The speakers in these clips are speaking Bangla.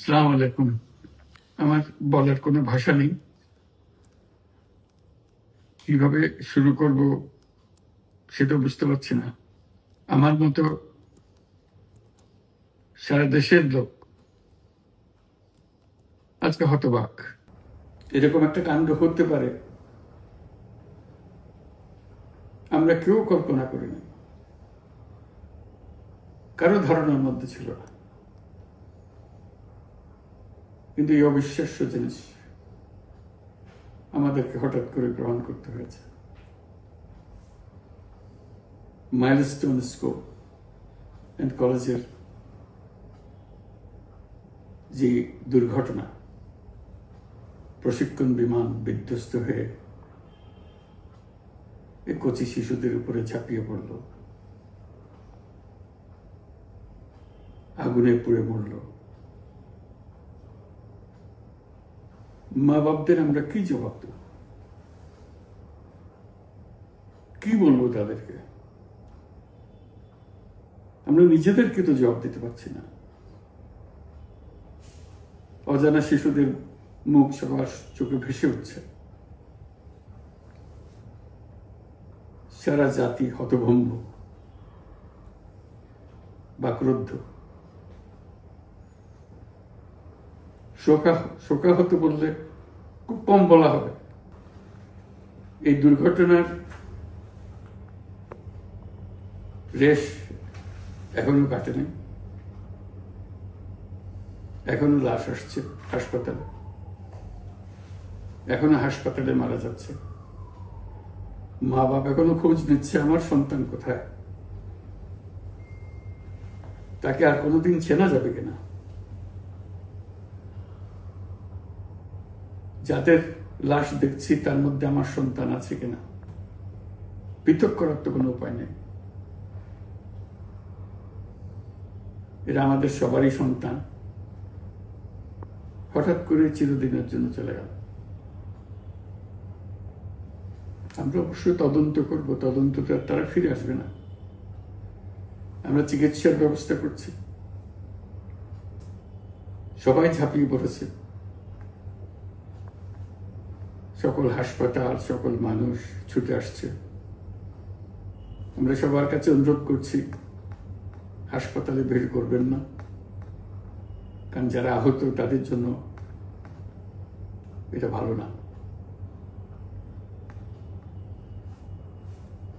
আসসালামু আলাইকুম। আমার বলার কোনো ভাষা নেই, কিভাবে শুরু করব সেটা বুঝতে পারছি না। আমার মতো সারা দেশের লোক আজকে হতবাক। এরকম একটা কাণ্ড হতে পারে আমরা কেউ কল্পনা করিনি, কারো ধারণার মধ্যে ছিল না। কিন্তু এই অবিশ্বাস্য জিনিস আমাদেরকে হঠাৎ করে গ্রহণ করতে হয়েছে। মাইলস্টোন স্কুল অ্যান্ড কলেজের যে দুর্ঘটনা, প্রশিক্ষণ বিমান বিধ্বস্ত হয়ে এই কচি শিশুদের উপরে ঝাঁপিয়ে পড়ল, আগুনে পুড়ে মরল। মা বাপদের আমরা কি জবাব দেব? কি বলবো তাদেরকে? আমরা নিজেদেরকে তো জবাব দিতে পারছি না। অজানা শিশুদের মুখ সবার চোখে ভেসে উঠছে। সারা জাতি হতভম্ব, বাক্রুদ্ধ, শোকাহত বললে খুব কম বলা হবে। এই দুর্ঘটনার রেশ এখনো কাটেনি। এখনো লাশ আসছে হাসপাতালে, এখনো হাসপাতালে মারা যাচ্ছে। মা বাবা এখনো খোঁজ নিচ্ছে আমার সন্তান কোথায়, তাকে আর কোনোদিন চেনা যাবে কিনা। যাদের লাশ দেখছি তার মধ্যে আমার সন্তান আছে কিনা পৃথক করার তো কোনো উপায় নেই। এরা আমাদের সবারই সন্তান, হঠাৎ করে চিরদিনের জন্য চলে গেল। আমরা অবশ্যই তদন্ত করব, তদন্তটা তারা ফিরে আসবে না। আমরা চিকিৎসার ব্যবস্থা করছি, সবাই ঝাঁপিয়ে পড়েছে। সকল হাসপাতাল, সকল মানুষ ছুটে আসছে। আমরা সবার কাছে অনুরোধ করছি, হাসপাতালে ভিড় করবেন না, কারণ যারা আহত তাদের জন্য এটা ভালো না।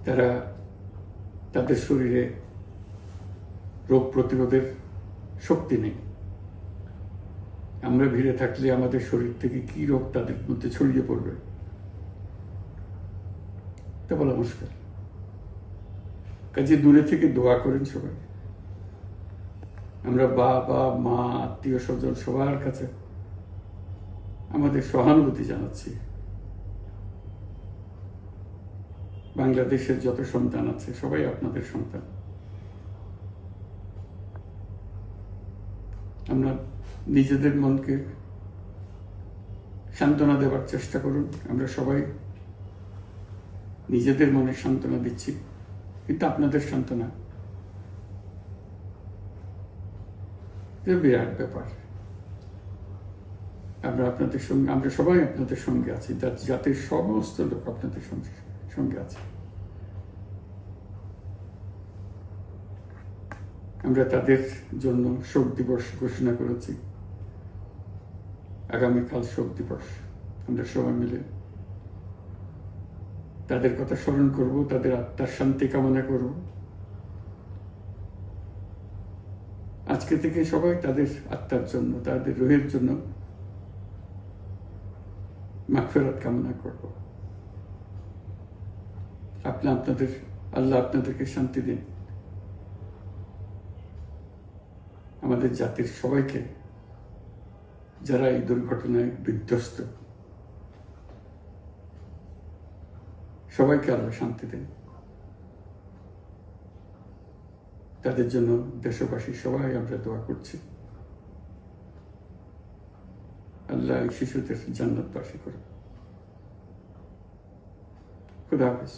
তারা তাদের শরীরে রোগ প্রতিরোধের শক্তি নেই। আমরা ভিড়ে থাকলে আমাদের শরীর থেকে কি রোগ তাদের মধ্যে ছড়িয়ে পড়বে তা বলা মুশকিল। কাজে দূরে থেকে দোয়া করেন সবাই। আমরা বাবা মা আত্মীয় স্বজন সবার কাছে আমাদের সহানুভূতি জানাচ্ছি। বাংলাদেশের যত সন্তান আছে সবাই আপনাদের সন্তান। আমরা নিজেদের মনকে সান্ত্বনা দেওয়ার চেষ্টা করুন। আমরা সবাই নিজেদের মনে সান্ত্বনা দিচ্ছি, কিন্তু আপনাদের সান্ত্বনা বিরাট ব্যাপার। আমরা সবাই আপনাদের সঙ্গে আছি, জাতির সমস্ত লোক আপনাদের সঙ্গে আছে। আমরা তাদের জন্য শোক দিবস ঘোষণা করেছি। আগামীকাল শোক দিবস। আমরা সবাই মিলে তাদের কথা স্মরণ করব, তাদের আত্মার শান্তি কামনা করব। আজকে থেকে সবাই তাদের আত্মার জন্য, তাদের রুহের জন্য মাগফিরাত কামনা করব। আল্লাহ আপনাদেরকে শান্তি দিন। আমাদের জাতির সবাইকে, যারা এই দুর্ঘটনায় বিধ্বস্ত, সবাইকে আল্লাহ শান্তি দিন। তাদের জন্য দেশবাসী সবাই আমরা দোয়া করছি। আল্লাহ এই শিশুদের জান্নাতবাসী করুন। খুদা হাফেজ।